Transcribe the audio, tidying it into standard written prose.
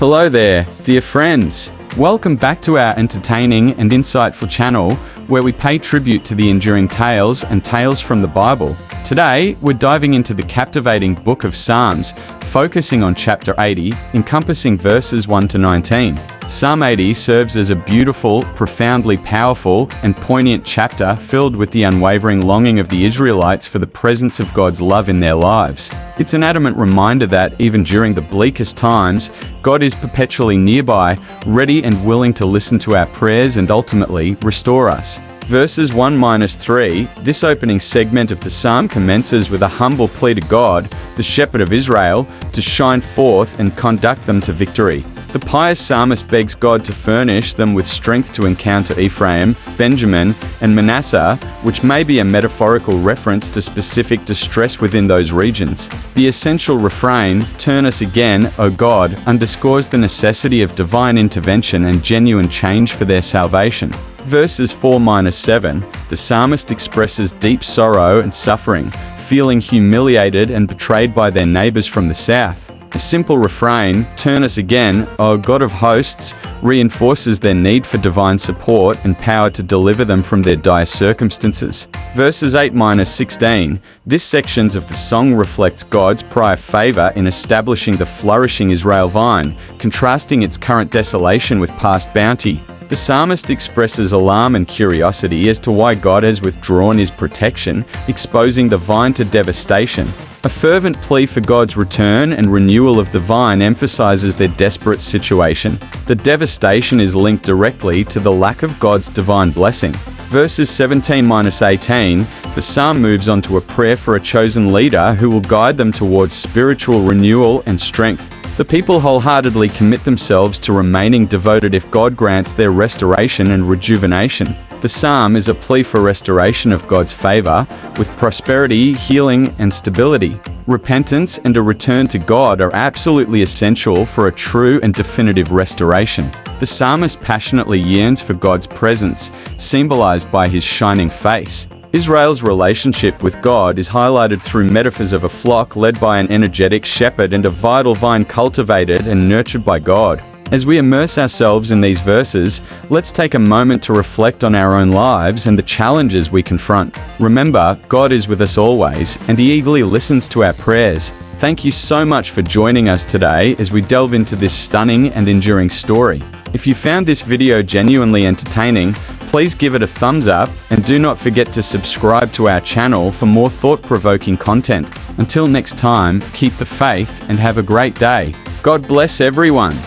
Hello there, dear friends. Welcome back to our entertaining and insightful channel, where we pay tribute to the enduring tales and tales from the Bible. Today, we're diving into the captivating book of Psalms, focusing on chapter 80, encompassing verses 1 to 19. Psalm 80 serves as a beautiful, profoundly powerful, and poignant chapter filled with the unwavering longing of the Israelites for the presence of God's love in their lives. It's an adamant reminder that, even during the bleakest times, God is perpetually nearby, ready and willing to listen to our prayers and ultimately restore us. Verses 1-3, this opening segment of the psalm commences with a humble plea to God, the shepherd of Israel, to shine forth and conduct them to victory. The pious psalmist begs God to furnish them with strength to encounter Ephraim, Benjamin, and Manasseh, which may be a metaphorical reference to specific distress within those regions. The essential refrain, "Turn us again, O God," underscores the necessity of divine intervention and genuine change for their salvation. Verses 4-7, the psalmist expresses deep sorrow and suffering, feeling humiliated and betrayed by their neighbors from the south. A simple refrain, "Turn us again, O God of hosts," reinforces their need for divine support and power to deliver them from their dire circumstances. Verses 8-16, this section of the song reflects God's prior favor in establishing the flourishing Israel vine, contrasting its current desolation with past bounty. The psalmist expresses alarm and curiosity as to why God has withdrawn his protection, exposing the vine to devastation. A fervent plea for God's return and renewal of the vine emphasizes their desperate situation. The devastation is linked directly to the lack of God's divine blessing. Verses 17-18, the psalm moves on to a prayer for a chosen leader who will guide them towards spiritual renewal and strength. The people wholeheartedly commit themselves to remaining devoted if God grants their restoration and rejuvenation. The psalm is a plea for restoration of God's favor, with prosperity, healing, and stability. Repentance and a return to God are absolutely essential for a true and definitive restoration. The psalmist passionately yearns for God's presence, symbolized by his shining face. Israel's relationship with God is highlighted through metaphors of a flock led by an energetic shepherd and a vital vine cultivated and nurtured by God. As we immerse ourselves in these verses, let's take a moment to reflect on our own lives and the challenges we confront. Remember, God is with us always, and He eagerly listens to our prayers. Thank you so much for joining us today as we delve into this stunning and enduring story. If you found this video genuinely entertaining, please give it a thumbs up and do not forget to subscribe to our channel for more thought-provoking content. Until next time, keep the faith and have a great day. God bless everyone.